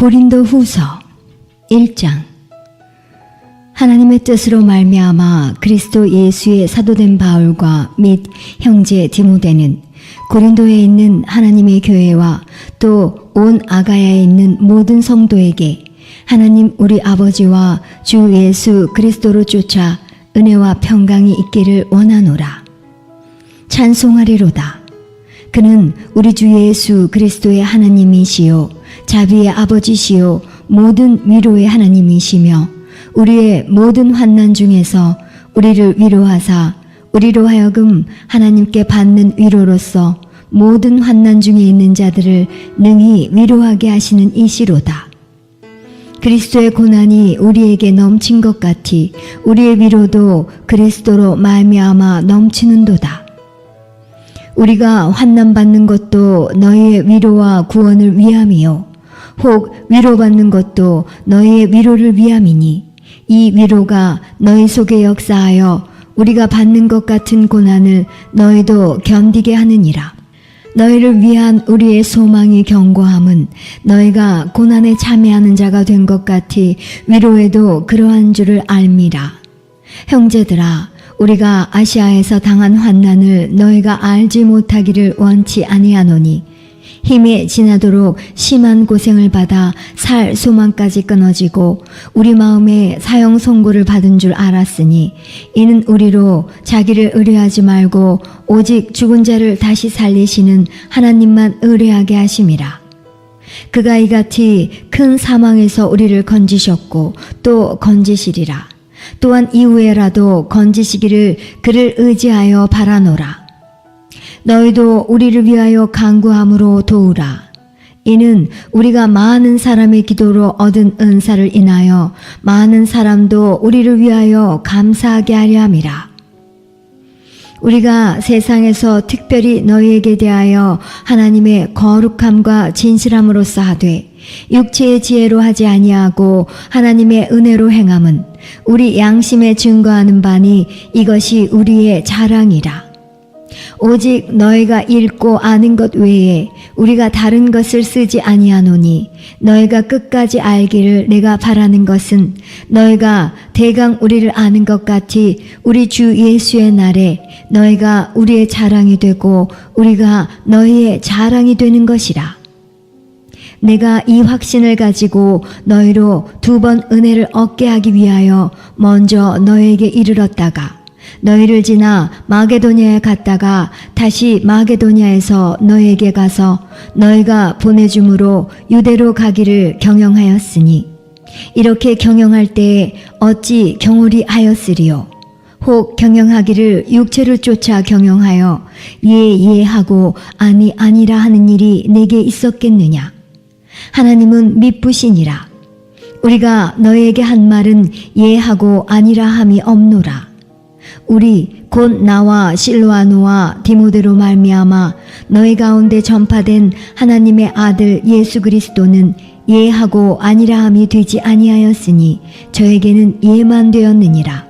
고린도후서 1장. 하나님의 뜻으로 말미암아 그리스도 예수의 사도된 바울과 및 형제 디모데는 고린도에 있는 하나님의 교회와 또 온 아가야에 있는 모든 성도에게 하나님 우리 아버지와 주 예수 그리스도로 쫓아 은혜와 평강이 있기를 원하노라. 찬송하리로다. 그는 우리 주 예수 그리스도의 하나님이시요 자비의 아버지시요 모든 위로의 하나님이시며 우리의 모든 환난 중에서 우리를 위로하사 우리로 하여금 하나님께 받는 위로로서 모든 환난 중에 있는 자들을 능히 위로하게 하시는 이시로다. 그리스도의 고난이 우리에게 넘친 것 같이 우리의 위로도 그리스도로 말미암아 넘치는도다. 우리가 환난받는 것도 너희의 위로와 구원을 위함이요 혹 위로받는 것도 너희의 위로를 위함이니 이 위로가 너희 속에 역사하여 우리가 받는 것 같은 고난을 너희도 견디게 하느니라. 너희를 위한 우리의 소망이 견고함은 너희가 고난에 참여하는 자가 된 것 같이 위로에도 그러한 줄을 알미라. 형제들아, 우리가 아시아에서 당한 환난을 너희가 알지 못하기를 원치 아니하노니 힘이 지나도록 심한 고생을 받아 살 소망까지 끊어지고 우리 마음에 사형 선고를 받은 줄 알았으니 이는 우리로 자기를 의뢰하지 말고 오직 죽은 자를 다시 살리시는 하나님만 의뢰하게 하심이라. 그가 이같이 큰 사망에서 우리를 건지셨고 또 건지시리라. 또한 이후에라도 건지시기를 그를 의지하여 바라노라. 너희도 우리를 위하여 간구함으로 도우라. 이는 우리가 많은 사람의 기도로 얻은 은사를 인하여 많은 사람도 우리를 위하여 감사하게 하려 함이라. 우리가 세상에서 특별히 너희에게 대하여 하나님의 거룩함과 진실함으로써 하되 육체의 지혜로 하지 아니하고 하나님의 은혜로 행함은 우리 양심에 증거하는 바니 이것이 우리의 자랑이라. 오직 너희가 읽고 아는 것 외에 우리가 다른 것을 쓰지 아니하노니 너희가 끝까지 알기를 내가 바라는 것은 너희가 대강 우리를 아는 것 같이 우리 주 예수의 날에 너희가 우리의 자랑이 되고 우리가 너희의 자랑이 되는 것이라. 내가 이 확신을 가지고 너희로 2번 은혜를 얻게 하기 위하여 먼저 너희에게 이르렀다가 너희를 지나 마게도냐에 갔다가 다시 마게도냐에서 너희에게 가서 너희가 보내줌으로 유대로 가기를 경영하였으니 이렇게 경영할 때에 어찌 경홀히 하였으리요. 혹 경영하기를 육체를 쫓아 경영하여 예하고 아니라 하는 일이 내게 있었겠느냐. 하나님은 미쁘시니라. 우리가 너희에게 한 말은 예하고 아니라 함이 없노라. 우리 곧 나와 실로아노와 디모데로 말미암아 너희 가운데 전파된 하나님의 아들 예수 그리스도는 예하고 아니라함이 되지 아니하였으니 저에게는 예만 되었느니라.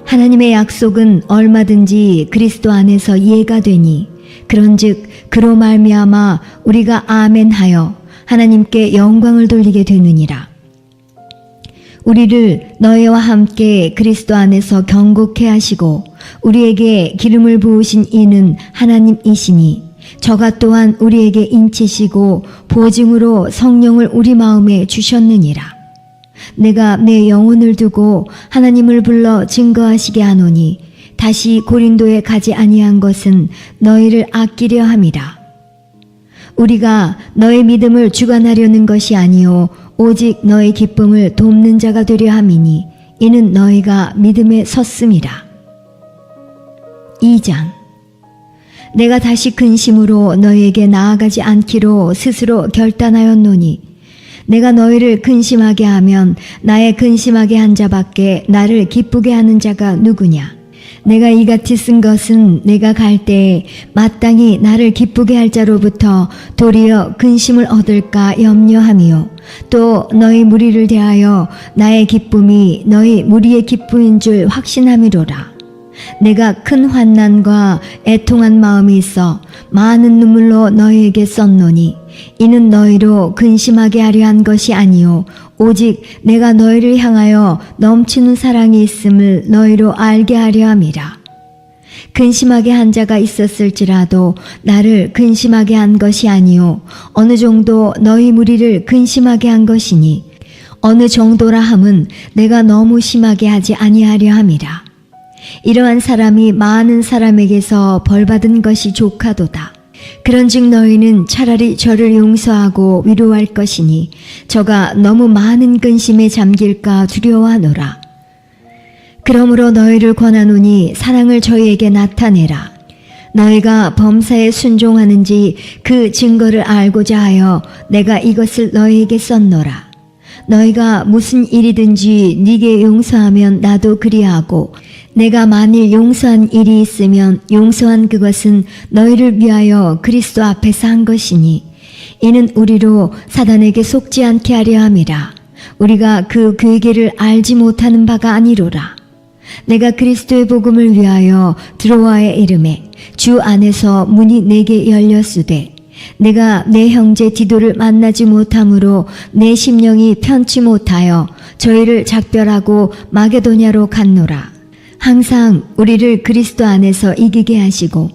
하나님의 약속은 얼마든지 그리스도 안에서 예가 되니 그런즉 그로 말미암아 우리가 아멘하여 하나님께 영광을 돌리게 되느니라. 우리를 너희와 함께 그리스도 안에서 경고케 하시고 우리에게 기름을 부으신 이는 하나님이시니 저가 또한 우리에게 인치시고 보증으로 성령을 우리 마음에 주셨느니라. 내가 내 영혼을 두고 하나님을 불러 증거하시게 하노니 다시 고린도에 가지 아니한 것은 너희를 아끼려 함이라. 우리가 너의 믿음을 주관하려는 것이 아니요 오직 너의 기쁨을 돕는 자가 되려 함이니 이는 너희가 믿음에 섰음이라. 2장. 내가 다시 근심으로 너희에게 나아가지 않기로 스스로 결단하였노니 내가 너희를 근심하게 하면 나의 근심하게 한 자밖에 나를 기쁘게 하는 자가 누구냐. 내가 이같이 쓴 것은 내가 갈 때에 마땅히 나를 기쁘게 할 자로부터 도리어 근심을 얻을까 염려함이요 또 너희 무리를 대하여 나의 기쁨이 너희 무리의 기쁨인 줄 확신함이로라. 내가 큰 환난과 애통한 마음이 있어 많은 눈물로 너희에게 썼노니 이는 너희로 근심하게 하려 한 것이 아니요 오직 내가 너희를 향하여 넘치는 사랑이 있음을 너희로 알게 하려 함이라. 근심하게 한 자가 있었을지라도 나를 근심하게 한 것이 아니요 어느 정도 너희 무리를 근심하게 한 것이니 어느 정도라 함은 내가 너무 심하게 하지 아니하려 함이라. 이러한 사람이 많은 사람에게서 벌받은 것이 족하도다. 그런즉 너희는 차라리 저를 용서하고 위로할 것이니 저가 너무 많은 근심에 잠길까 두려워하노라. 그러므로 너희를 권하노니 사랑을 저희에게 나타내라. 너희가 범사에 순종하는지 그 증거를 알고자 하여 내가 이것을 너희에게 썼노라. 너희가 무슨 일이든지 네게 용서하면 나도 그리하고 내가 만일 용서한 일이 있으면 용서한 그것은 너희를 위하여 그리스도 앞에서 한 것이니 이는 우리로 사단에게 속지 않게 하려 함이라. 우리가 그 괴계를 알지 못하는 바가 아니로라. 내가 그리스도의 복음을 위하여 드로아에 이르매 주 안에서 문이 내게 열렸으되 내가 내 형제 디도를 만나지 못함으로 내 심령이 편치 못하여 저희를 작별하고 마게도냐로 갔노라. 항상 우리를 그리스도 안에서 이기게 하시고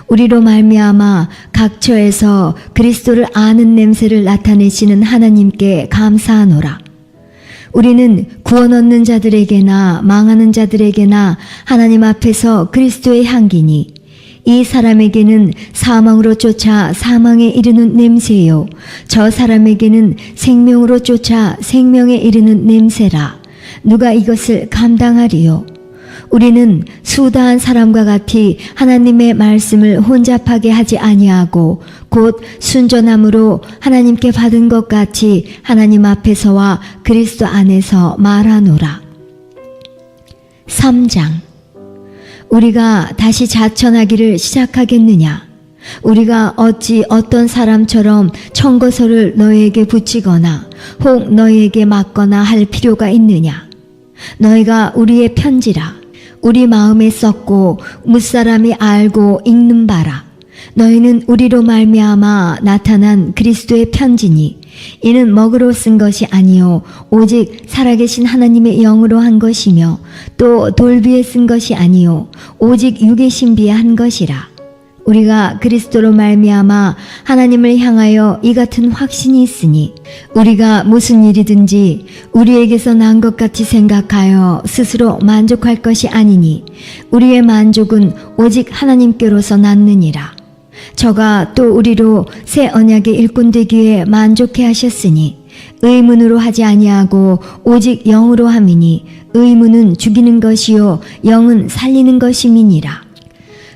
우리로 말미암아 각처에서 그리스도를 아는 냄새를 나타내시는 하나님께 감사하노라. 우리는 구원 얻는 자들에게나 망하는 자들에게나 하나님 앞에서 그리스도의 향기니 이 사람에게는 사망으로 쫓아 사망에 이르는 냄새요 저 사람에게는 생명으로 쫓아 생명에 이르는 냄새라. 누가 이것을 감당하리요? 우리는 수다한 사람과 같이 하나님의 말씀을 혼잡하게 하지 아니하고 곧 순전함으로 하나님께 받은 것 같이 하나님 앞에서와 그리스도 안에서 말하노라. 3장. 우리가 다시 자천하기를 시작하겠느냐? 우리가 어찌 어떤 사람처럼 청거서를 너희에게 붙이거나 혹 너희에게 맞거나 할 필요가 있느냐? 너희가 우리의 편지라. 우리 마음에 썼고 무사람이 알고 읽는 바라. 너희는 우리로 말미암아 나타난 그리스도의 편지니 이는 먹으로 쓴 것이 아니요 오직 살아계신 하나님의 영으로 한 것이며 또 돌비에 쓴 것이 아니요 오직 육의 신비에 한 것이라. 우리가 그리스도로 말미암아 하나님을 향하여 이 같은 확신이 있으니 우리가 무슨 일이든지 우리에게서 난 것 같이 생각하여 스스로 만족할 것이 아니니 우리의 만족은 오직 하나님께로서 났느니라. 저가 또 우리로 새 언약의 일꾼 되기에 만족해 하셨으니 의문으로 하지 아니하고 오직 영으로 함이니 의문은 죽이는 것이요 영은 살리는 것임이니라.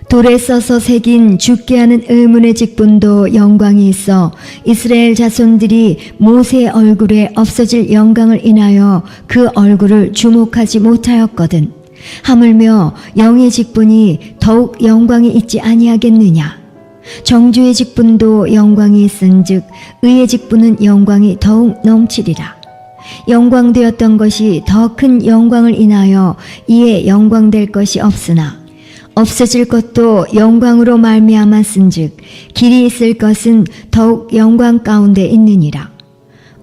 돌에 써서 새긴 죽게 하는 의문의 직분도 영광이 있어 이스라엘 자손들이 모세의 얼굴에 없어질 영광을 인하여 그 얼굴을 주목하지 못하였거든. 하물며 영의 직분이 더욱 영광이 있지 아니하겠느냐. 정주의 직분도 영광이 있은즉 의의 직분은 영광이 더욱 넘치리라. 영광되었던 것이 더 큰 영광을 인하여 이에 영광될 것이 없으나 없어질 것도 영광으로 말미암았은즉 길이 있을 것은 더욱 영광 가운데 있느니라.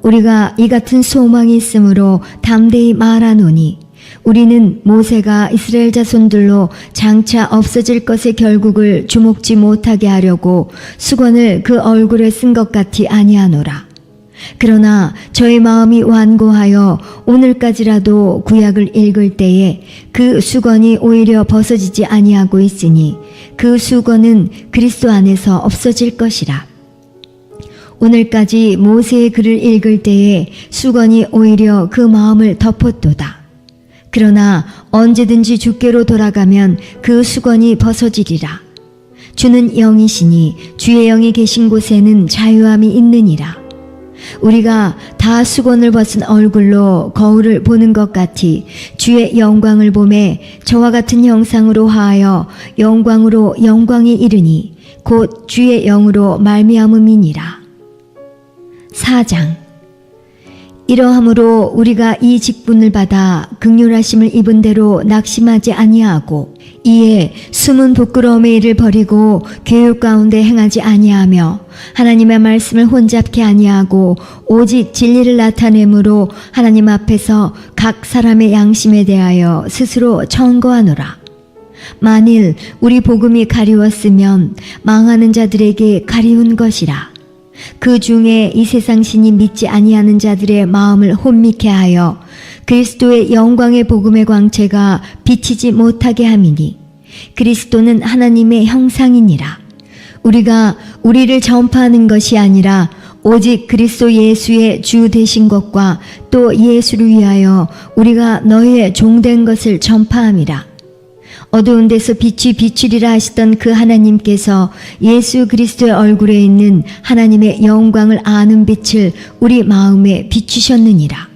우리가 이 같은 소망이 있으므로 담대히 말하노니 우리는 모세가 이스라엘 자손들로 장차 없어질 것의 결국을 주목지 못하게 하려고 수건을 그 얼굴에 쓴 것 같이 아니하노라. 그러나 저희 마음이 완고하여 오늘까지라도 구약을 읽을 때에 그 수건이 오히려 벗어지지 아니하고 있으니 그 수건은 그리스도 안에서 없어질 것이라. 오늘까지 모세의 글을 읽을 때에 수건이 오히려 그 마음을 덮었도다. 그러나 언제든지 주께로 돌아가면 그 수건이 벗어지리라. 주는 영이시니 주의 영이 계신 곳에는 자유함이 있느니라. 우리가 다 수건을 벗은 얼굴로 거울을 보는 것 같이 주의 영광을 보매 저와 같은 형상으로 하여 영광으로 영광이 이르니 곧 주의 영으로 말미암음이니라. 4장. 이러함으로 우리가 이 직분을 받아 긍휼하심을 입은 대로 낙심하지 아니하고 이에 숨은 부끄러움의 일을 버리고 교육 가운데 행하지 아니하며 하나님의 말씀을 혼잡게 아니하고 오직 진리를 나타내므로 하나님 앞에서 각 사람의 양심에 대하여 스스로 청구하노라. 만일 우리 복음이 가리웠으면 망하는 자들에게 가리운 것이라. 그 중에 이 세상 신이 믿지 아니하는 자들의 마음을 혼미케 하여 그리스도의 영광의 복음의 광채가 비치지 못하게 함이니 그리스도는 하나님의 형상이니라. 우리가 우리를 전파하는 것이 아니라 오직 그리스도 예수의 주 되신 것과 또 예수를 위하여 우리가 너희의 종된 것을 전파함이라. 어두운 데서 빛이 비추리라 하시던 그 하나님께서 예수 그리스도의 얼굴에 있는 하나님의 영광을 아는 빛을 우리 마음에 비추셨느니라.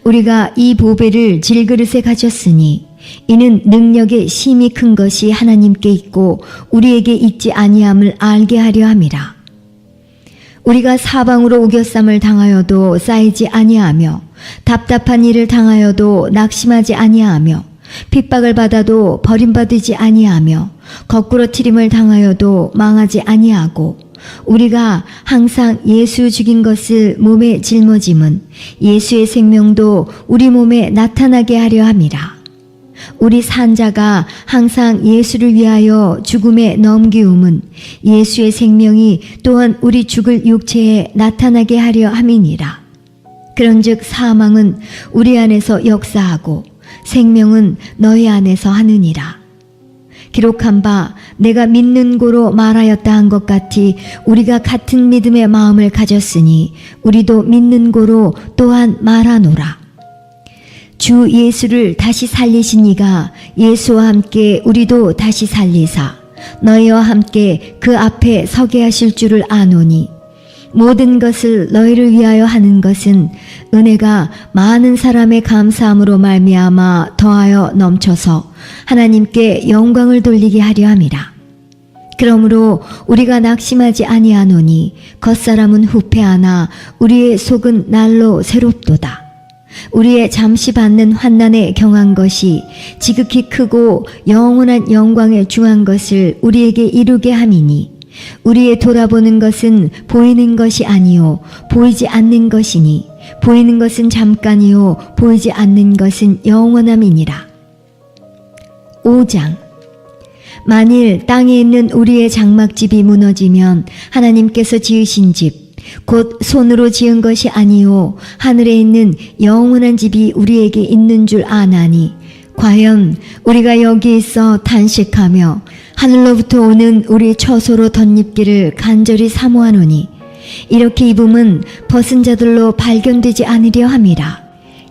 우리가 이 보배를 질그릇에 가졌으니 이는 능력의 심히 큰 것이 하나님께 있고 우리에게 있지 아니함을 알게 하려 함이라. 우리가 사방으로 우겨쌈을 당하여도 쌓이지 아니하며 답답한 일을 당하여도 낙심하지 아니하며 핍박을 받아도 버림받지 아니하며 거꾸로 트림을 당하여도 망하지 아니하고 우리가 항상 예수 죽인 것을 몸에 짊어짐은 예수의 생명도 우리 몸에 나타나게 하려 함이라. 우리 산자가 항상 예수를 위하여 죽음에 넘기움은 예수의 생명이 또한 우리 죽을 육체에 나타나게 하려 함이니라. 그런즉 사망은 우리 안에서 역사하고 생명은 너희 안에서 하느니라. 기록한 바 내가 믿는 고로 말하였다 한 것 같이 우리가 같은 믿음의 마음을 가졌으니 우리도 믿는 고로 또한 말하노라. 주 예수를 다시 살리신 이가 예수와 함께 우리도 다시 살리사 너희와 함께 그 앞에 서게 하실 줄을 아노니 모든 것을 너희를 위하여 하는 것은 은혜가 많은 사람의 감사함으로 말미암아 더하여 넘쳐서 하나님께 영광을 돌리게 하려 함이라. 그러므로 우리가 낙심하지 아니하노니 겉사람은 후패하나 우리의 속은 날로 새롭도다. 우리의 잠시 받는 환난에 경한 것이 지극히 크고 영원한 영광에 중한 것을 우리에게 이루게 함이니 우리의 돌아보는 것은 보이는 것이 아니요 보이지 않는 것이니 보이는 것은 잠깐이요 보이지 않는 것은 영원함이니라. 5장. 만일 땅에 있는 우리의 장막집이 무너지면 하나님께서 지으신 집 곧 손으로 지은 것이 아니요 하늘에 있는 영원한 집이 우리에게 있는 줄 아나니 과연 우리가 여기 있어 탄식하며 하늘로부터 오는 우리 처소로 덧입기를 간절히 사모하노니 이렇게 입음은 벗은 자들로 발견되지 않으려 함이라.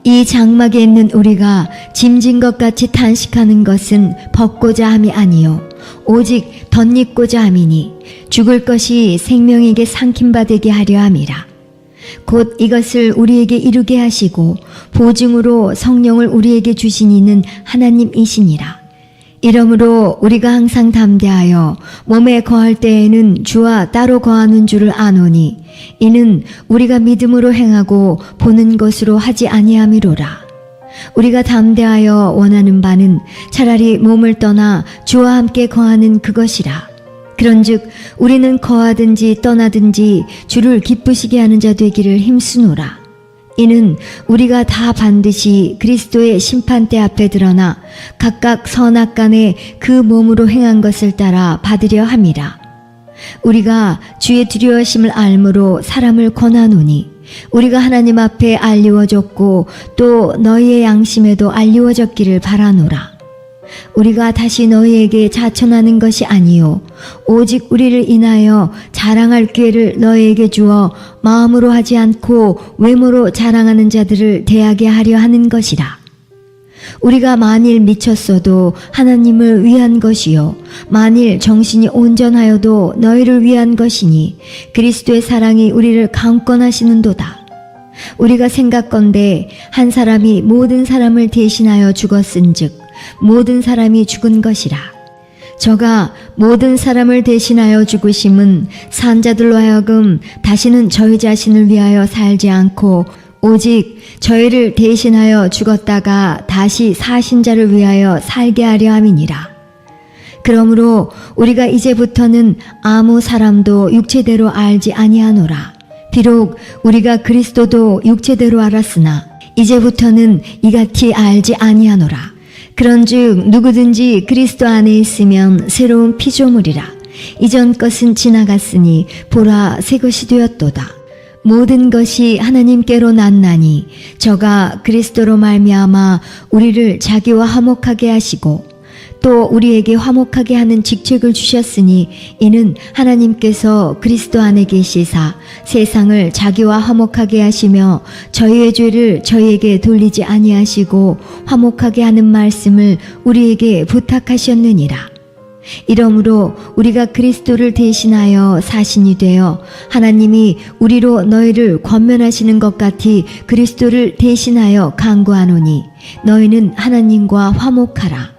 이 장막에 있는 우리가 짐진 것 같이 탄식하는 것은 벗고자 함이 아니요 오직 덧입고자 함이니 죽을 것이 생명에게 삼킴바 되게 하려 함이라. 곧 이것을 우리에게 이루게 하시고 보증으로 성령을 우리에게 주신 이는 하나님이시니라. 이러므로 우리가 항상 담대하여 몸에 거할 때에는 주와 따로 거하는 줄을 아노니 이는 우리가 믿음으로 행하고 보는 것으로 하지 아니함이로라. 우리가 담대하여 원하는 바는 차라리 몸을 떠나 주와 함께 거하는 그것이라. 그런즉 우리는 거하든지 떠나든지 주를 기쁘시게 하는 자 되기를 힘쓰노라. 이는 우리가 다 반드시 그리스도의 심판대 앞에 드러나 각각 선악간에 그 몸으로 행한 것을 따라 받으려 함이라. 우리가 주의 두려워심을 알므로 사람을 권하노니 우리가 하나님 앞에 알리워졌고 또 너희의 양심에도 알리워졌기를 바라노라. 우리가 다시 너희에게 자천하는 것이 아니요 오직 우리를 인하여 자랑할 기회를 너희에게 주어 마음으로 하지 않고 외모로 자랑하는 자들을 대하게 하려 하는 것이라. 우리가 만일 미쳤어도 하나님을 위한 것이요 만일 정신이 온전하여도 너희를 위한 것이니 그리스도의 사랑이 우리를 강권하시는도다. 우리가 생각건대 한 사람이 모든 사람을 대신하여 죽었은즉 모든 사람이 죽은 것이라. 저가 모든 사람을 대신하여 죽으심은 산자들로 하여금 다시는 저희 자신을 위하여 살지 않고 오직 저희를 대신하여 죽었다가 다시 사신 자를 위하여 살게 하려 함이니라. 그러므로 우리가 이제부터는 아무 사람도 육체대로 알지 아니하노라. 비록 우리가 그리스도도 육체대로 알았으나 이제부터는 이같이 알지 아니하노라. 그런즉 누구든지 그리스도 안에 있으면 새로운 피조물이라. 이전 것은 지나갔으니 보라 새 것이 되었도다. 모든 것이 하나님께로 났나니 저가 그리스도로 말미암아 우리를 자기와 화목하게 하시고 또 우리에게 화목하게 하는 직책을 주셨으니 이는 하나님께서 그리스도 안에 계시사 세상을 자기와 화목하게 하시며 저희의 죄를 저희에게 돌리지 아니하시고 화목하게 하는 말씀을 우리에게 부탁하셨느니라. 이러므로 우리가 그리스도를 대신하여 사신이 되어 하나님이 우리로 너희를 권면하시는 것 같이 그리스도를 대신하여 간구하노니 너희는 하나님과 화목하라.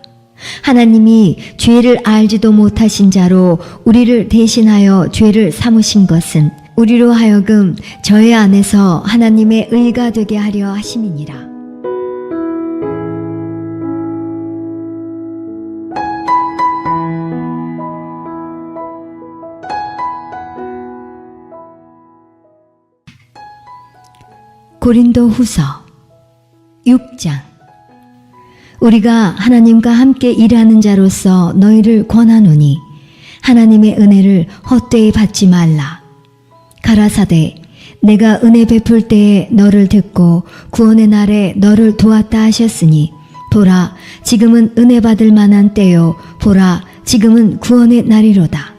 하나님이 죄를 알지도 못하신 자로 우리를 대신하여 죄를 삼으신 것은 우리로 하여금 저의 안에서 하나님의 의가 되게 하려 하심이니라. 고린도 후서 6장. 우리가 하나님과 함께 일하는 자로서 너희를 권하노니 하나님의 은혜를 헛되이 받지 말라. 가라사대 내가 은혜 베풀 때에 너를 듣고 구원의 날에 너를 도왔다 하셨으니 보라 지금은 은혜 받을 만한 때요 보라 지금은 구원의 날이로다.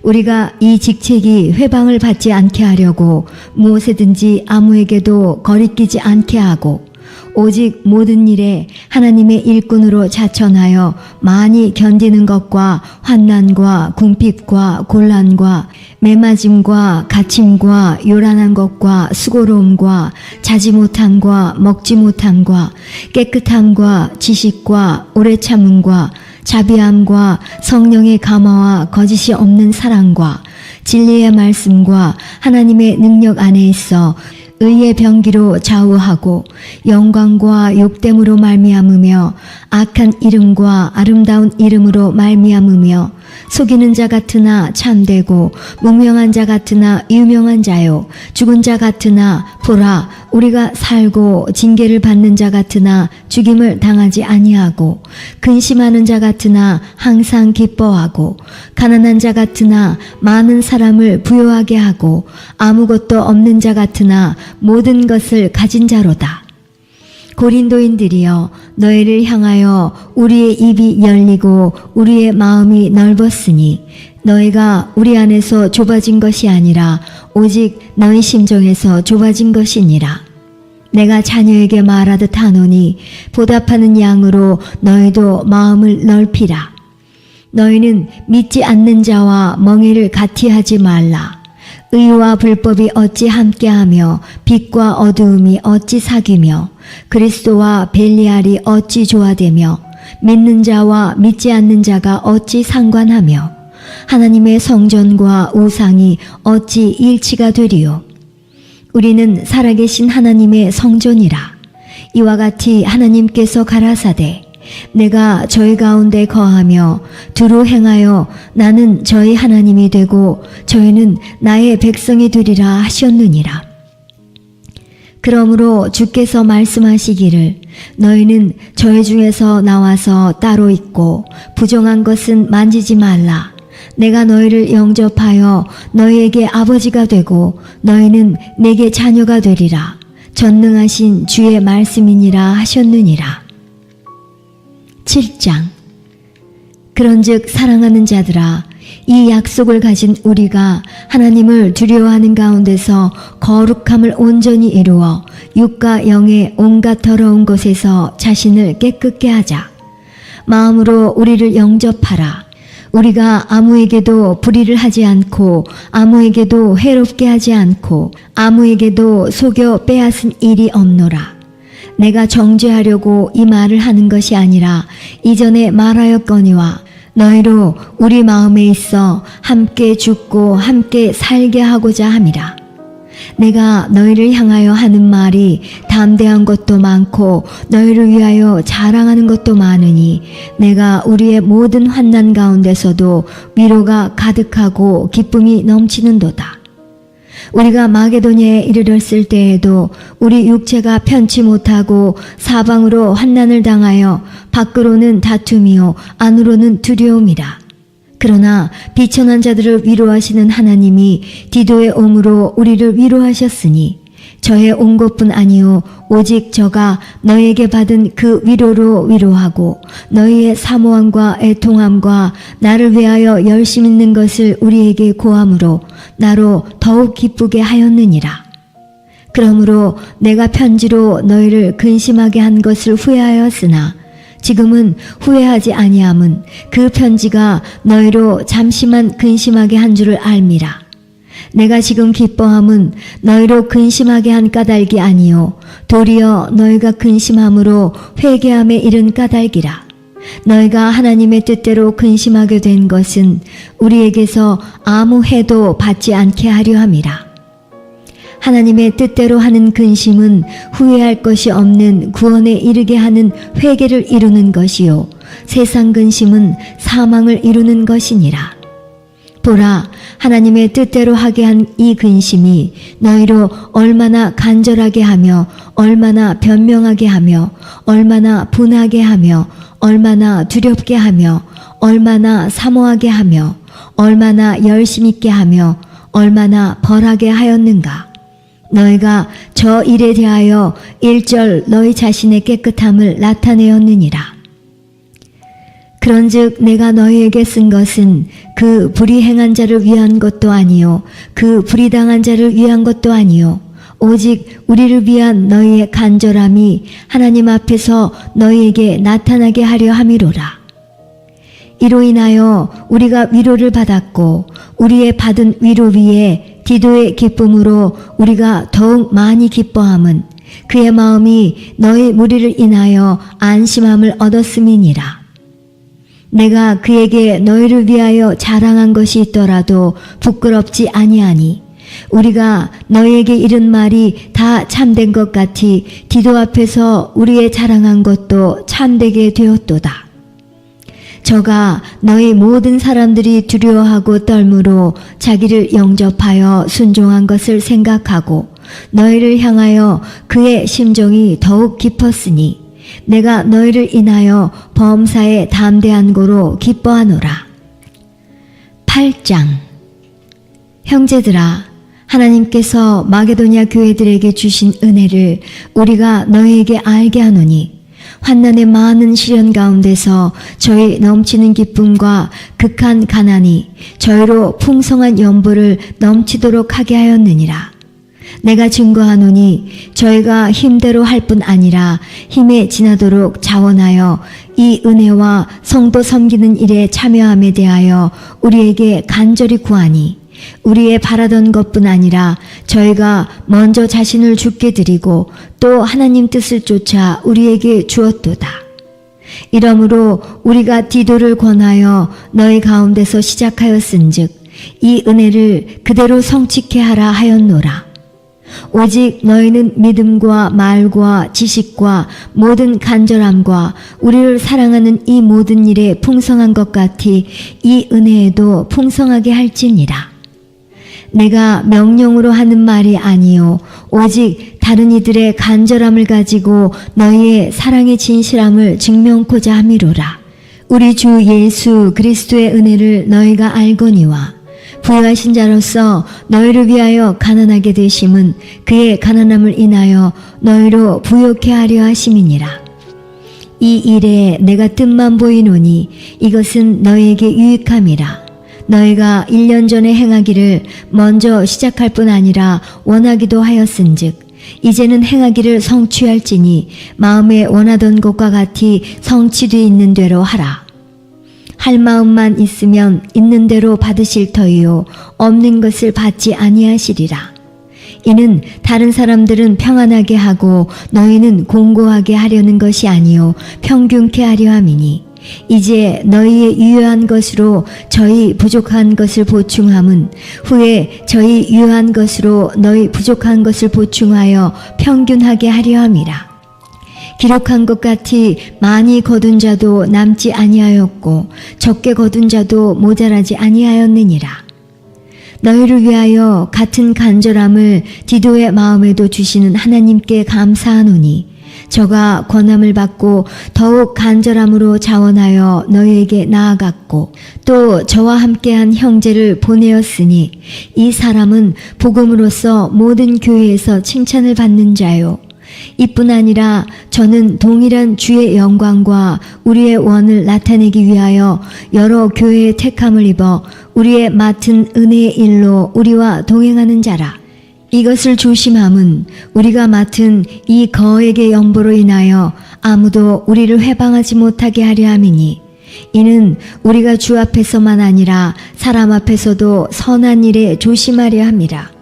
우리가 이 직책이 회방을 받지 않게 하려고 무엇에든지 아무에게도 거리끼지 않게 하고 오직 모든 일에 하나님의 일꾼으로 자천하여 많이 견디는 것과 환난과 궁핍과 곤란과 매맞음과 갇힘과 요란한 것과 수고로움과 자지 못함과 먹지 못함과 깨끗함과 지식과 오래 참음과 자비함과 성령의 감화와 거짓이 없는 사랑과 진리의 말씀과 하나님의 능력 안에 있어 의의 병기로 좌우하고 영광과 욕됨으로 말미암으며 악한 이름과 아름다운 이름으로 말미암으며 속이는 자 같으나 참되고 무명한 자 같으나 유명한 자요 죽은 자 같으나 보라 우리가 살고 징계를 받는 자 같으나 죽임을 당하지 아니하고 근심하는 자 같으나 항상 기뻐하고 가난한 자 같으나 많은 사람을 부요하게 하고 아무것도 없는 자 같으나 모든 것을 가진 자로다. 고린도인들이여 너희를 향하여 우리의 입이 열리고 우리의 마음이 넓었으니 너희가 우리 안에서 좁아진 것이 아니라 오직 너희 심정에서 좁아진 것이니라. 내가 자녀에게 말하듯 하노니 보답하는 양으로 너희도 마음을 넓히라. 너희는 믿지 않는 자와 멍에를 같이 하지 말라. 의와 불법이 어찌 함께하며 빛과 어두움이 어찌 사귀며 그리스도와 벨리알이 어찌 조화되며 믿는 자와 믿지 않는 자가 어찌 상관하며 하나님의 성전과 우상이 어찌 일치가 되리요. 우리는 살아계신 하나님의 성전이라. 이와 같이 하나님께서 가라사대 내가 저희 가운데 거하며 두루 행하여 나는 저희 하나님이 되고 저희는 나의 백성이 되리라 하셨느니라. 그러므로 주께서 말씀하시기를 너희는 저희 중에서 나와서 따로 있고 부정한 것은 만지지 말라. 내가 너희를 영접하여 너희에게 아버지가 되고 너희는 내게 자녀가 되리라. 전능하신 주의 말씀이니라 하셨느니라. 7장. 그런즉 사랑하는 자들아 이 약속을 가진 우리가 하나님을 두려워하는 가운데서 거룩함을 온전히 이루어 육과 영의 온갖 더러운 것에서 자신을 깨끗게 하자. 마음으로 우리를 영접하라. 우리가 아무에게도 불의를 하지 않고 아무에게도 해롭게 하지 않고 아무에게도 속여 빼앗은 일이 없노라. 내가 정죄하려고 이 말을 하는 것이 아니라 이전에 말하였거니와 너희로 우리 마음에 있어 함께 죽고 함께 살게 하고자 함이라. 내가 너희를 향하여 하는 말이 담대한 것도 많고 너희를 위하여 자랑하는 것도 많으니 내가 우리의 모든 환난 가운데서도 위로가 가득하고 기쁨이 넘치는도다. 우리가 마게도냐에 이르렀을 때에도 우리 육체가 편치 못하고 사방으로 환난을 당하여 밖으로는 다툼이요 안으로는 두려움이라. 그러나 비천한 자들을 위로하시는 하나님이 디도의 옴으로 우리를 위로하셨으니 저의 온 것뿐 아니요 오직 저가 너에게 받은 그 위로로 위로하고 너희의 사모함과 애통함과 나를 위하여 열심 있는 것을 우리에게 고함으로 나로 더욱 기쁘게 하였느니라. 그러므로 내가 편지로 너희를 근심하게 한 것을 후회하였으나 지금은 후회하지 아니함은 그 편지가 너희로 잠시만 근심하게 한 줄을 알미라. 내가 지금 기뻐함은 너희로 근심하게 한 까닭이 아니요 도리어 너희가 근심함으로 회개함에 이른 까닭이라. 너희가 하나님의 뜻대로 근심하게 된 것은 우리에게서 아무 해도 받지 않게 하려 함이라. 하나님의 뜻대로 하는 근심은 후회할 것이 없는 구원에 이르게 하는 회개를 이루는 것이요 세상 근심은 사망을 이루는 것이니라. 보라, 하나님의 뜻대로 하게 한 이 근심이 너희로 얼마나 간절하게 하며 얼마나 변명하게 하며 얼마나 분하게 하며 얼마나 두렵게 하며 얼마나 사모하게 하며 얼마나 열심 있게 하며 얼마나 벌하게 하였는가. 너희가 저 일에 대하여 일절 너희 자신의 깨끗함을 나타내었느니라. 그런즉 내가 너희에게 쓴 것은 그 불의행한 자를 위한 것도 아니요 그 불의당한 자를 위한 것도 아니요 오직 우리를 위한 너희의 간절함이 하나님 앞에서 너희에게 나타나게 하려 함이로라. 이로 인하여 우리가 위로를 받았고 우리의 받은 위로 위에 디도의 기쁨으로 우리가 더욱 많이 기뻐함은 그의 마음이 너희 무리를 인하여 안심함을 얻었음이니라. 내가 그에게 너희를 위하여 자랑한 것이 있더라도 부끄럽지 아니하니 우리가 너희에게 이른 말이 다 참된 것 같이 디도 앞에서 우리의 자랑한 것도 참되게 되었도다. 저가 너희 모든 사람들이 두려워하고 떨므로 자기를 영접하여 순종한 것을 생각하고 너희를 향하여 그의 심정이 더욱 깊었으니 내가 너희를 인하여 범사에 담대한 고로 기뻐하노라. 8장. 형제들아, 하나님께서 마게도냐 교회들에게 주신 은혜를 우리가 너희에게 알게 하노니 환난의 많은 시련 가운데서 저희 넘치는 기쁨과 극한 가난이 저희로 풍성한 연보를 넘치도록 하게 하였느니라. 내가 증거하노니 저희가 힘대로 할 뿐 아니라 힘에 지나도록 자원하여 이 은혜와 성도 섬기는 일에 참여함에 대하여 우리에게 간절히 구하니 우리의 바라던 것뿐 아니라 저희가 먼저 자신을 주께 드리고 또 하나님 뜻을 쫓아 우리에게 주었도다. 이러므로 우리가 디도를 권하여 너희 가운데서 시작하였은즉 이 은혜를 그대로 성취케 하라 하였노라. 오직 너희는 믿음과 말과 지식과 모든 간절함과 우리를 사랑하는 이 모든 일에 풍성한 것 같이 이 은혜에도 풍성하게 할지니라. 내가 명령으로 하는 말이 아니요 오직 다른 이들의 간절함을 가지고 너희의 사랑의 진실함을 증명코자 함이로라. 우리 주 예수 그리스도의 은혜를 너희가 알거니와 부유하신 자로서 너희를 위하여 가난하게 되심은 그의 가난함을 인하여 너희로 부욕해 하려 하심이니라. 이 일에 내가 뜻만 보이노니 이것은 너희에게 유익함이라. 너희가 1년 전에 행하기를 먼저 시작할 뿐 아니라 원하기도 하였은즉 이제는 행하기를 성취할지니 마음에 원하던 것과 같이 성취되어 있는 대로 하라. 할 마음만 있으면 있는 대로 받으실 터이요 없는 것을 받지 아니하시리라. 이는 다른 사람들은 평안하게 하고 너희는 공고하게 하려는 것이 아니요 평균케 하려 함이니 이제 너희의 유효한 것으로 저희 부족한 것을 보충함은 후에 저희 유효한 것으로 너희 부족한 것을 보충하여 평균하게 하려 함이라. 기록한 것 같이 많이 거둔 자도 남지 아니하였고 적게 거둔 자도 모자라지 아니하였느니라. 너희를 위하여 같은 간절함을 디도의 마음에도 주시는 하나님께 감사하노니 저가 권함을 받고 더욱 간절함으로 자원하여 너희에게 나아갔고 또 저와 함께한 형제를 보내었으니 이 사람은 복음으로써 모든 교회에서 칭찬을 받는 자요. 이뿐 아니라 저는 동일한 주의 영광과 우리의 원을 나타내기 위하여 여러 교회의 택함을 입어 우리의 맡은 은혜의 일로 우리와 동행하는 자라. 이것을 조심함은 우리가 맡은 이 거액의 연보로 인하여 아무도 우리를 회방하지 못하게 하려 함이니 이는 우리가 주 앞에서만 아니라 사람 앞에서도 선한 일에 조심하려 함이라.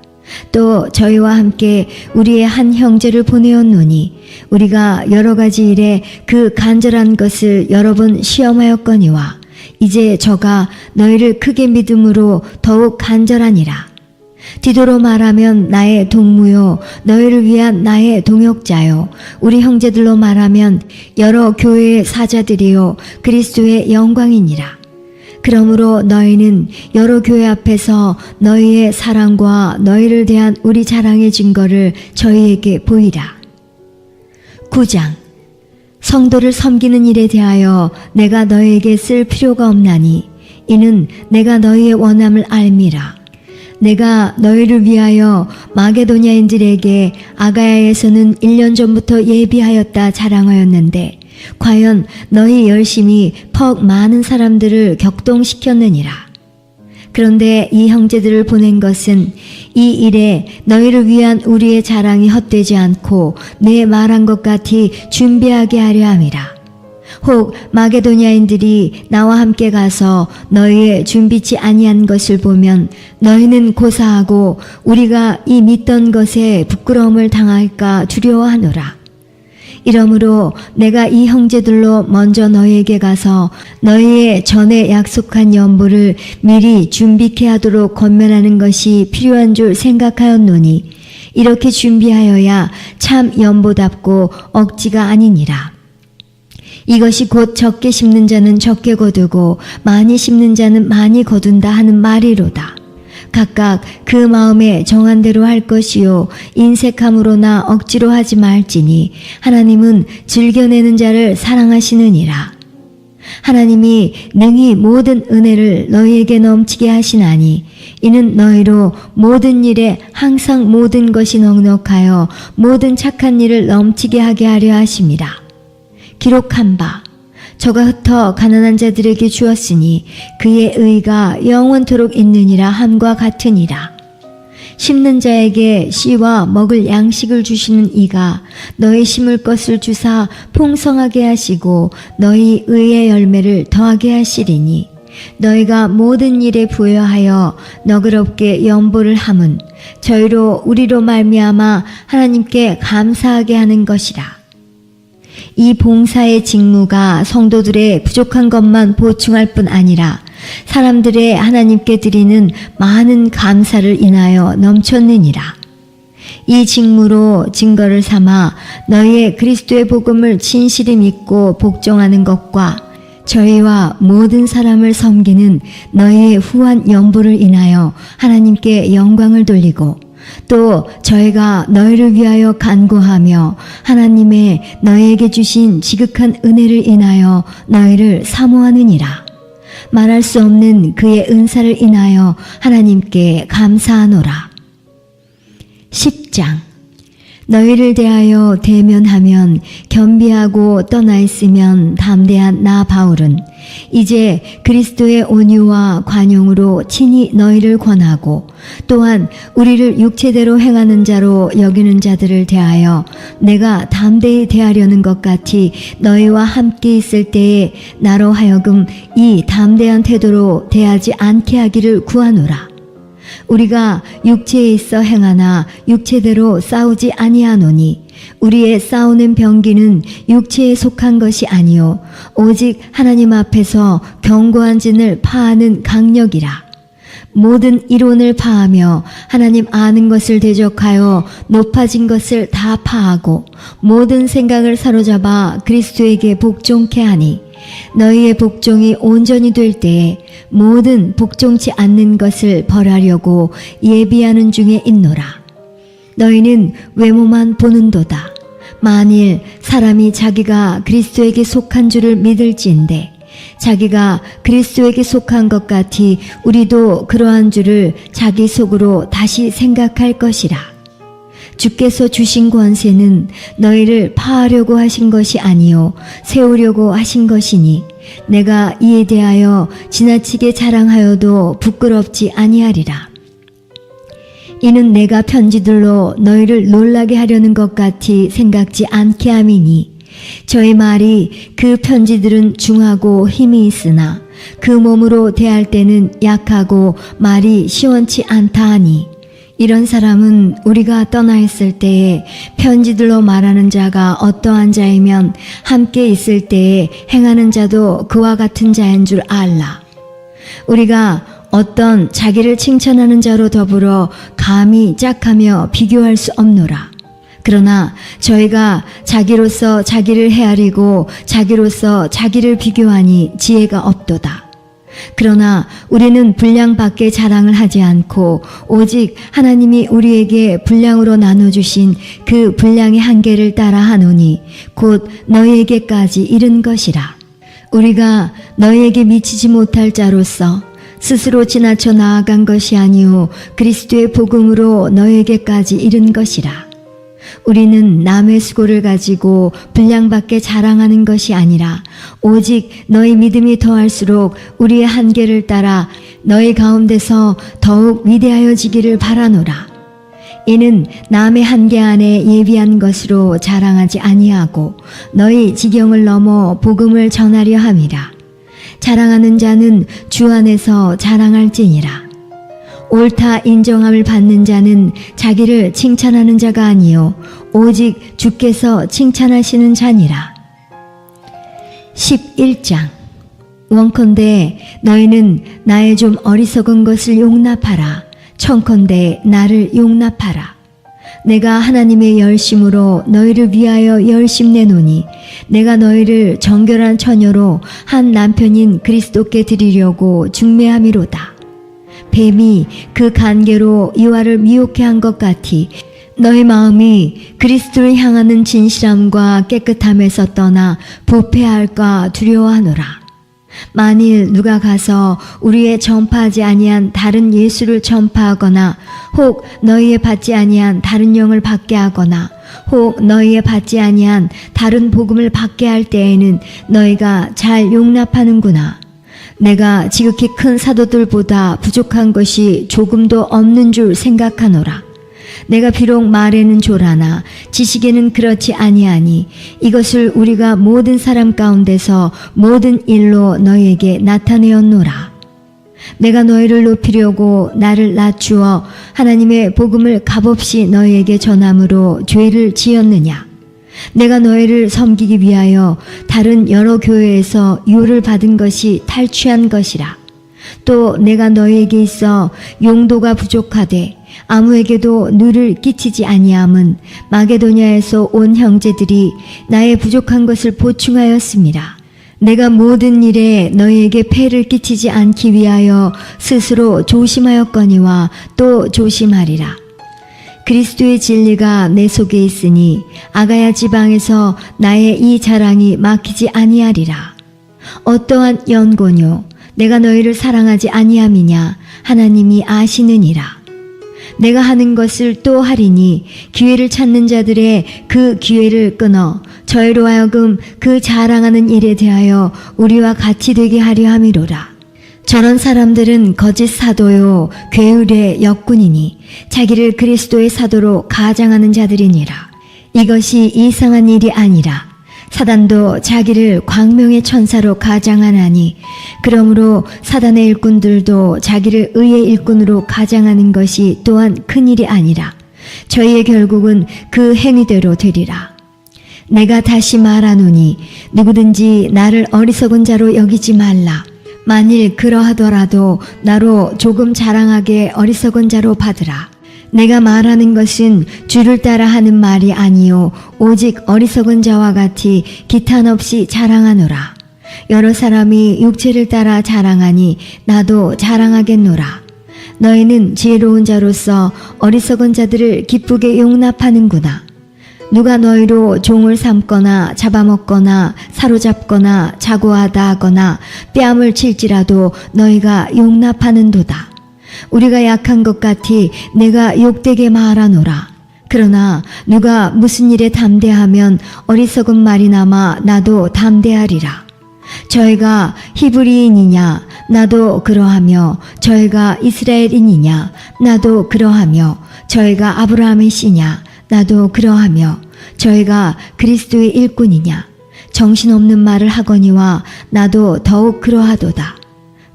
또 저희와 함께 우리의 한 형제를 보내었노니 우리가 여러 가지 일에 그 간절한 것을 여러 번 시험하였거니와 이제 저가 너희를 크게 믿음으로 더욱 간절하니라. 디도로 말하면 나의 동무요 너희를 위한 나의 동역자요 우리 형제들로 말하면 여러 교회의 사자들이요 그리스도의 영광이니라. 그러므로 너희는 여러 교회 앞에서 너희의 사랑과 너희를 대한 우리 자랑의 증거를 저희에게 보이라. 9장. 성도를 섬기는 일에 대하여 내가 너희에게 쓸 필요가 없나니 이는 내가 너희의 원함을 알미라. 내가 너희를 위하여 마게도냐인들에게 아가야에서는 1년 전부터 예비하였다 자랑하였는데 과연 너희 열심히 퍽 많은 사람들을 격동시켰느니라. 그런데 이 형제들을 보낸 것은 이 일에 너희를 위한 우리의 자랑이 헛되지 않고 내 말한 것 같이 준비하게 하려 함이라. 혹 마게도냐인들이 나와 함께 가서 너희의 준비치 아니한 것을 보면 너희는 고사하고 우리가 이 믿던 것에 부끄러움을 당할까 두려워하노라. 이러므로 내가 이 형제들로 먼저 너희에게 가서 너희의 전에 약속한 연보를 미리 준비케 하도록 권면하는 것이 필요한 줄 생각하였노니 이렇게 준비하여야 참 연보답고 억지가 아니니라. 이것이 곧 적게 심는 자는 적게 거두고 많이 심는 자는 많이 거둔다 하는 말이로다. 각각 그 마음에 정한 대로 할 것이요 인색함으로나 억지로 하지 말지니 하나님은 즐겨내는 자를 사랑하시느니라. 하나님이 능히 모든 은혜를 너희에게 넘치게 하시나니 이는 너희로 모든 일에 항상 모든 것이 넉넉하여 모든 착한 일을 넘치게 하게 하려 하심이라. 기록한 바 저가 흩어 가난한 자들에게 주었으니 그의 의가 영원토록 있느니라 함과 같으니라. 심는 자에게 씨와 먹을 양식을 주시는 이가 너희 심을 것을 주사 풍성하게 하시고 너희 의의 열매를 더하게 하시리니 너희가 모든 일에 부여하여 너그럽게 연보를 함은 저희로 우리로 말미암아 하나님께 감사하게 하는 것이라. 이 봉사의 직무가 성도들의 부족한 것만 보충할 뿐 아니라 사람들의 하나님께 드리는 많은 감사를 인하여 넘쳤느니라. 이 직무로 증거를 삼아 너희의 그리스도의 복음을 진실히 믿고 복종하는 것과 저희와 모든 사람을 섬기는 너희의 후한 연보를 인하여 하나님께 영광을 돌리고 또 저희가 너희를 위하여 간구하며 하나님의 너희에게 주신 지극한 은혜를 인하여 너희를 사모하느니라. 말할 수 없는 그의 은사를 인하여 하나님께 감사하노라. 10장. 너희를 대하여 대면하면 겸비하고 떠나 있으면 담대한 나 바울은 이제 그리스도의 온유와 관용으로 친히 너희를 권하고 또한 우리를 육체대로 행하는 자로 여기는 자들을 대하여 내가 담대히 대하려는 것 같이 너희와 함께 있을 때에 나로 하여금 이 담대한 태도로 대하지 않게 하기를 구하노라. 우리가 육체에 있어 행하나 육체대로 싸우지 아니하노니 우리의 싸우는 병기는 육체에 속한 것이 아니요 오직 하나님 앞에서 견고한 진을 파하는 강력이라. 모든 이론을 파하며 하나님 아는 것을 대적하여 높아진 것을 다 파하고 모든 생각을 사로잡아 그리스도에게 복종케 하니 너희의 복종이 온전히 될 때에 모든 복종치 않는 것을 벌하려고 예비하는 중에 있노라. 너희는 외모만 보는도다. 만일 사람이 자기가 그리스도에게 속한 줄을 믿을지인데 자기가 그리스도에게 속한 것 같이 우리도 그러한 줄을 자기 속으로 다시 생각할 것이라. 주께서 주신 권세는 너희를 파하려고 하신 것이 아니요 세우려고 하신 것이니 내가 이에 대하여 지나치게 자랑하여도 부끄럽지 아니하리라. 이는 내가 편지들로 너희를 놀라게 하려는 것 같이 생각지 않게 함이니 저의 말이 그 편지들은 중하고 힘이 있으나 그 몸으로 대할 때는 약하고 말이 시원치 않다 하니 이런 사람은 우리가 떠나 있을 때에 편지들로 말하는 자가 어떠한 자이면 함께 있을 때에 행하는 자도 그와 같은 자인 줄 알라. 우리가 어떤 자기를 칭찬하는 자로 더불어 감히 짝하며 비교할 수 없노라. 그러나 저희가 자기로서 자기를 헤아리고 자기로서 자기를 비교하니 지혜가 없도다. 그러나 우리는 분량 밖에 자랑을 하지 않고 오직 하나님이 우리에게 분량으로 나눠주신 그 분량의 한계를 따라 하노니 곧 너희에게까지 이른 것이라. 우리가 너희에게 미치지 못할 자로서 스스로 지나쳐 나아간 것이 아니오 그리스도의 복음으로 너희에게까지 이른 것이라. 우리는 남의 수고를 가지고 분량 밖에 자랑하는 것이 아니라 오직 너희 믿음이 더할수록 우리의 한계를 따라 너희 가운데서 더욱 위대하여지기를 바라노라. 이는 남의 한계 안에 예비한 것으로 자랑하지 아니하고 너희 지경을 넘어 복음을 전하려 함이라. 자랑하는 자는 주 안에서 자랑할지니라. 옳다 인정함을 받는 자는 자기를 칭찬하는 자가 아니요 오직 주께서 칭찬하시는 자니라. 11장. 원컨대 너희는 나의 좀 어리석은 것을 용납하라. 청컨대 나를 용납하라. 내가 하나님의 열심으로 너희를 위하여 열심내노니 내가 너희를 정결한 처녀로 한 남편인 그리스도께 드리려고 중매함이로다. 뱀이 그 간계로 이와를 미혹해 한 것 같이 너희 마음이 그리스도를 향하는 진실함과 깨끗함에서 떠나 부패할까 두려워하노라. 만일 누가 가서 우리의 전파하지 아니한 다른 예수를 전파하거나 혹 너희의 받지 아니한 다른 영을 받게 하거나 혹 너희의 받지 아니한 다른 복음을 받게 할 때에는 너희가 잘 용납하는구나. 내가 지극히 큰 사도들보다 부족한 것이 조금도 없는 줄 생각하노라. 내가 비록 말에는 졸하나 지식에는 그렇지 아니하니 이것을 우리가 모든 사람 가운데서 모든 일로 너희에게 나타내었노라. 내가 너희를 높이려고 나를 낮추어 하나님의 복음을 값없이 너희에게 전함으로 죄를 지었느냐. 내가 너희를 섬기기 위하여 다른 여러 교회에서 유를 받은 것이 탈취한 것이라. 또 내가 너희에게 있어 용도가 부족하되 아무에게도 누를 끼치지 아니함은 마게도냐에서 온 형제들이 나의 부족한 것을 보충하였습니다. 내가 모든 일에 너희에게 폐를 끼치지 않기 위하여 스스로 조심하였거니와 또 조심하리라. 그리스도의 진리가 내 속에 있으니 아가야 지방에서 나의 이 자랑이 막히지 아니하리라. 어떠한 연고뇨 내가 너희를 사랑하지 아니함이냐 하나님이 아시느니라. 내가 하는 것을 또 하리니 기회를 찾는 자들의 그 기회를 끊어 저희로 하여금 그 자랑하는 일에 대하여 우리와 같이 되게 하려 함이로라. 저런 사람들은 거짓 사도요 괴율의 역군이니 자기를 그리스도의 사도로 가장하는 자들이니라. 이것이 이상한 일이 아니라 사단도 자기를 광명의 천사로 가장하나니 그러므로 사단의 일꾼들도 자기를 의의 일꾼으로 가장하는 것이 또한 큰일이 아니라 저희의 결국은 그 행위대로 되리라. 내가 다시 말하노니 누구든지 나를 어리석은 자로 여기지 말라. 만일 그러하더라도 나로 조금 자랑하게 어리석은 자로 받으라. 내가 말하는 것은 주를 따라 하는 말이 아니요 오직 어리석은 자와 같이 기탄 없이 자랑하노라. 여러 사람이 육체를 따라 자랑하니 나도 자랑하겠노라. 너희는 지혜로운 자로서 어리석은 자들을 기쁘게 용납하는구나. 누가 너희로 종을 삼거나 잡아먹거나 사로잡거나 자고하다 하거나 뺨을 칠지라도 너희가 용납하는도다. 우리가 약한 것 같이 내가 욕되게 말하노라. 그러나 누가 무슨 일에 담대하면 어리석은 말이나마 나도 담대하리라. 저희가 히브리인이냐 나도 그러하며 저희가 이스라엘인이냐 나도 그러하며 저희가 아브라함의 씨냐 나도 그러하며 저희가 그리스도의 일꾼이냐 정신없는 말을 하거니와 나도 더욱 그러하도다.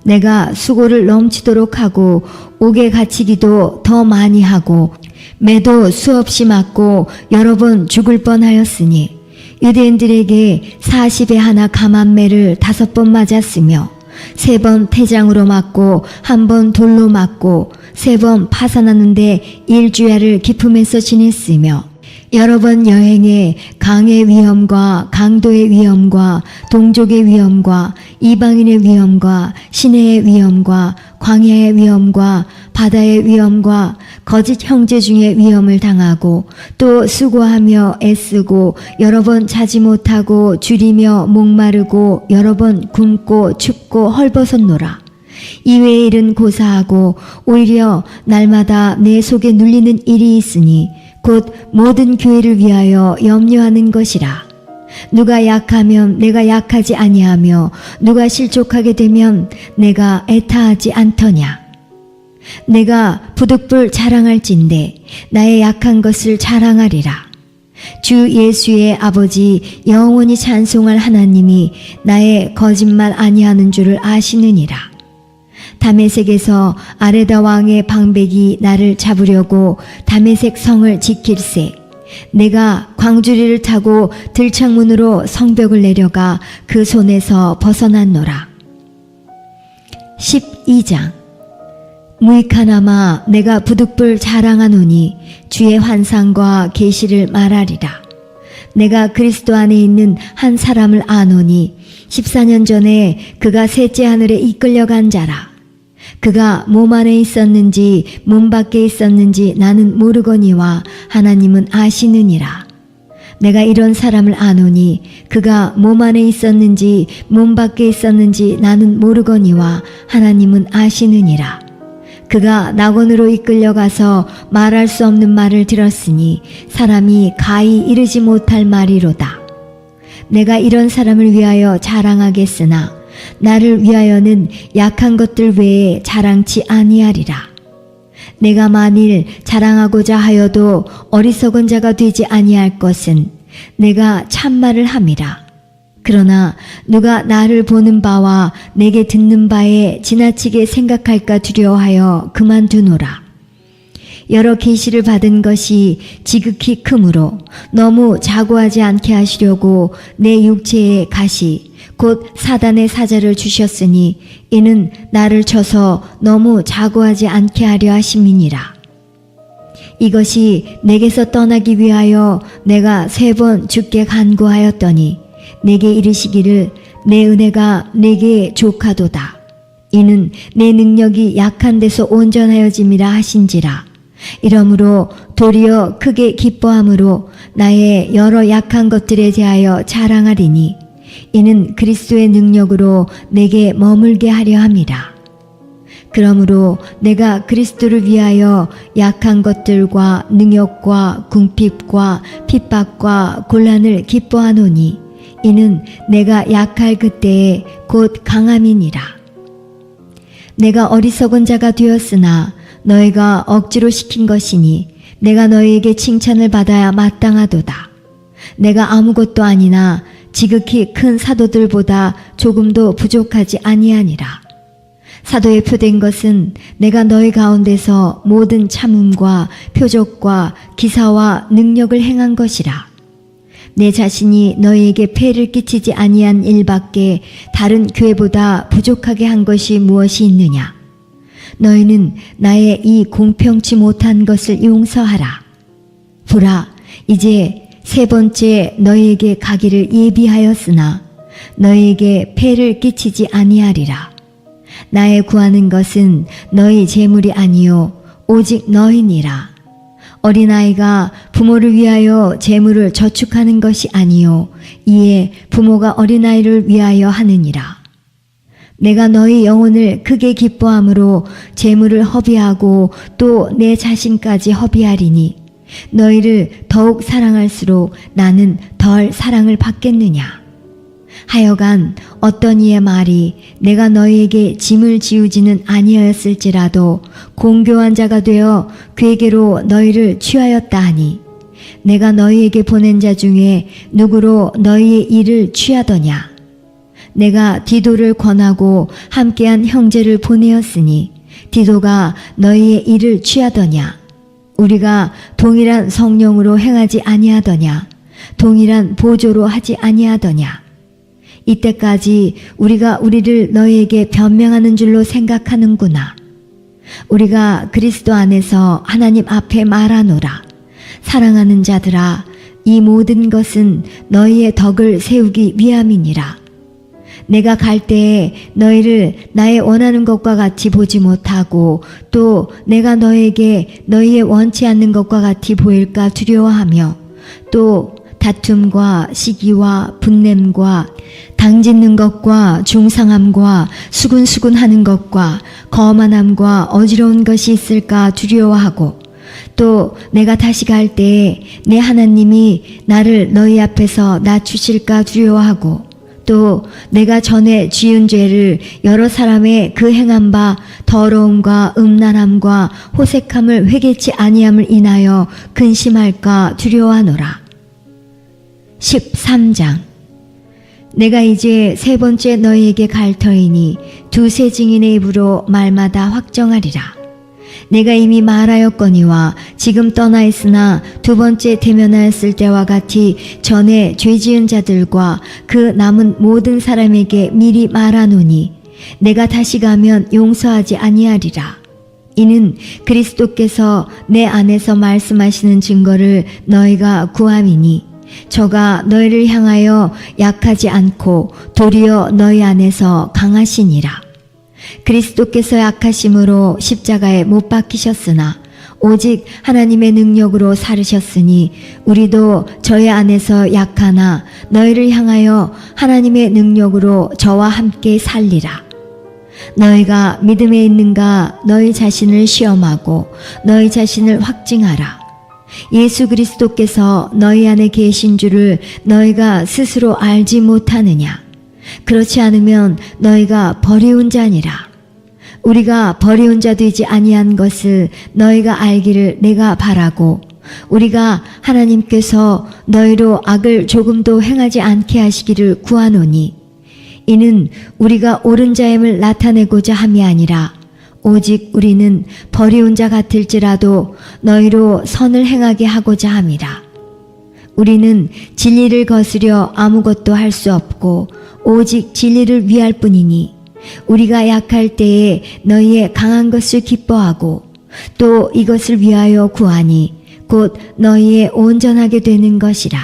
내가 수고를 넘치도록 하고 옥에 갇히기도 더 많이 하고 매도 수없이 맞고 여러 번 죽을 뻔하였으니 유대인들에게 40에 하나 감한 매를 5번 맞았으며 3번 태장으로 맞고 1번 돌로 맞고 3번 파산하는데 일주야를 기품에서 지냈으며 여러 번 여행에 강의 위험과 강도의 위험과 동족의 위험과 이방인의 위험과 시내의 위험과 광야의 위험과 바다의 위험과 거짓 형제 중에 위험을 당하고 또 수고하며 애쓰고 여러 번 자지 못하고 줄이며 목마르고 여러 번 굶고 춥고 헐벗었노라. 이외의 일은 고사하고 오히려 날마다 내 속에 눌리는 일이 있으니 곧 모든 교회를 위하여 염려하는 것이라. 누가 약하면 내가 약하지 아니하며 누가 실족하게 되면 내가 애타하지 않더냐. 내가 부득불 자랑할진대 나의 약한 것을 자랑하리라. 주 예수의 아버지 영원히 찬송할 하나님이 나의 거짓말 아니하는 줄을 아시느니라. 다메섹에서 아레다 왕의 방백이 나를 잡으려고 다메섹 성을 지킬세. 내가 광주리를 타고 들창문으로 성벽을 내려가 그 손에서 벗어났노라. 12장. 무익하나마 내가 부득불 자랑하노니 주의 환상과 계시를 말하리라. 내가 그리스도 안에 있는 한 사람을 아노니 14년 전에 그가 셋째 하늘에 이끌려간 자라. 그가 몸 안에 있었는지 몸 밖에 있었는지 나는 모르거니와 하나님은 아시느니라. 내가 이런 사람을 아노니 그가 몸 안에 있었는지 몸 밖에 있었는지 나는 모르거니와 하나님은 아시느니라. 그가 낙원으로 이끌려가서 말할 수 없는 말을 들었으니 사람이 가히 이르지 못할 말이로다. 내가 이런 사람을 위하여 자랑하겠으나 나를 위하여는 약한 것들 외에 자랑치 아니하리라. 내가 만일 자랑하고자 하여도 어리석은 자가 되지 아니할 것은 내가 참말을 함이라. 그러나 누가 나를 보는 바와 내게 듣는 바에 지나치게 생각할까 두려워하여 그만두노라. 여러 계시를 받은 것이 지극히 크므로 너무 자고하지 않게 하시려고 내 육체에 가시 곧 사단의 사자를 주셨으니 이는 나를 쳐서 너무 자고하지 않게 하려 하심이니라. 이것이 내게서 떠나기 위하여 내가 3번 주께 간구하였더니 내게 이르시기를 내 은혜가 내게 족하도다. 이는 내 능력이 약한 데서 온전하여짐이라 하신지라. 이러므로 도리어 크게 기뻐함으로 나의 여러 약한 것들에 대하여 자랑하리니 이는 그리스도의 능력으로 내게 머물게 하려 함이라. 그러므로 내가 그리스도를 위하여 약한 것들과 능욕과 궁핍과 핍박과 곤란을 기뻐하노니 이는 내가 약할 그때에 곧 강함이니라. 내가 어리석은 자가 되었으나 너희가 억지로 시킨 것이니 내가 너희에게 칭찬을 받아야 마땅하도다. 내가 아무것도 아니나 지극히 큰 사도들보다 조금도 부족하지 아니하니라. 사도의 표된 것은 내가 너희 가운데서 모든 참음과 표적과 기사와 능력을 행한 것이라. 내 자신이 너희에게 폐를 끼치지 아니한 일밖에 다른 교회보다 부족하게 한 것이 무엇이 있느냐? 너희는 나의 이 공평치 못한 것을 용서하라. 보라, 이제 세 번째 너희에게 가기를 예비하였으나 너희에게 폐를 끼치지 아니하리라. 나의 구하는 것은 너희 재물이 아니요 오직 너희니라. 어린아이가 부모를 위하여 재물을 저축하는 것이 아니요 이에 부모가 어린아이를 위하여 하느니라. 내가 너희 영혼을 크게 기뻐함으로 재물을 허비하고 또 내 자신까지 허비하리니 너희를 더욱 사랑할수록 나는 덜 사랑을 받겠느냐. 하여간 어떤 이의 말이 내가 너희에게 짐을 지우지는 아니하였을지라도 공교한 자가 되어 그에게로 너희를 취하였다 하니 내가 너희에게 보낸 자 중에 누구로 너희의 일을 취하더냐. 내가 디도를 권하고 함께한 형제를 보내었으니 디도가 너희의 일을 취하더냐. 우리가 동일한 성령으로 행하지 아니하더냐. 동일한 보조로 하지 아니하더냐. 이때까지 우리가 우리를 너희에게 변명하는 줄로 생각하는구나. 우리가 그리스도 안에서 하나님 앞에 말하노라. 사랑하는 자들아, 이 모든 것은 너희의 덕을 세우기 위함이니라. 내가 갈 때에 너희를 나의 원하는 것과 같이 보지 못하고 또 내가 너에게 너희의 원치 않는 것과 같이 보일까 두려워하며 또 다툼과 시기와 분냄과 당짓는 것과 중상함과 수군수군하는 것과 거만함과 어지러운 것이 있을까 두려워하고 또 내가 다시 갈 때에 내 하나님이 나를 너희 앞에서 낮추실까 두려워하고 또 내가 전에 지은 죄를 여러 사람의 그 행한 바 더러움과 음란함과 호색함을 회개치 아니함을 인하여 근심할까 두려워하노라. 13장. 내가 이제 세 번째 너희에게 갈 터이니 두세 증인의 입으로 말마다 확정하리라. 내가 이미 말하였거니와 지금 떠나 있으나 두 번째 대면하였을 때와 같이 전에 죄지은 자들과 그 남은 모든 사람에게 미리 말하노니 내가 다시 가면 용서하지 아니하리라. 이는 그리스도께서 내 안에서 말씀하시는 증거를 너희가 구함이니 저가 너희를 향하여 약하지 않고 도리어 너희 안에서 강하시니라. 그리스도께서 약하심으로 십자가에 못 박히셨으나 오직 하나님의 능력으로 살으셨으니 우리도 저의 안에서 약하나 너희를 향하여 하나님의 능력으로 저와 함께 살리라. 너희가 믿음에 있는가 너희 자신을 시험하고 너희 자신을 확증하라. 예수 그리스도께서 너희 안에 계신 줄을 너희가 스스로 알지 못하느냐. 그렇지 않으면 너희가 버리운 자니라. 우리가 버리운 자 되지 아니한 것을 너희가 알기를 내가 바라고 우리가 하나님께서 너희로 악을 조금도 행하지 않게 하시기를 구하노니 이는 우리가 옳은 자임을 나타내고자 함이 아니라 오직 우리는 버리운 자 같을지라도 너희로 선을 행하게 하고자 함이라. 우리는 진리를 거스려 아무것도 할 수 없고 오직 진리를 위할 뿐이니 우리가 약할 때에 너희의 강한 것을 기뻐하고 또 이것을 위하여 구하니 곧 너희의 온전하게 되는 것이라.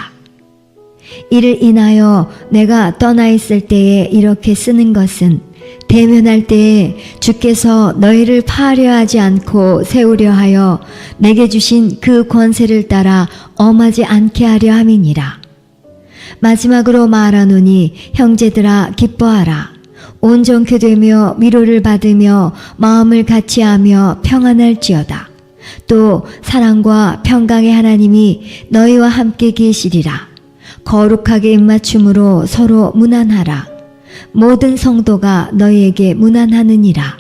이를 인하여 내가 떠나 있을 때에 이렇게 쓰는 것은 대면할 때에 주께서 너희를 파하려 하지 않고 세우려 하여 내게 주신 그 권세를 따라 엄하지 않게 하려 함이니라. 마지막으로 말하노니 형제들아 기뻐하라. 온전케 되며 위로를 받으며 마음을 같이하며 평안할지어다. 또 사랑과 평강의 하나님이 너희와 함께 계시리라. 거룩하게 입맞춤으로 서로 문안하라. 모든 성도가 너희에게 문안하느니라.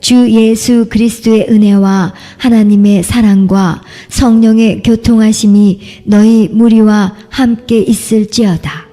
주 예수 그리스도의 은혜와 하나님의 사랑과 성령의 교통하심이 너희 무리와 함께 있을지어다.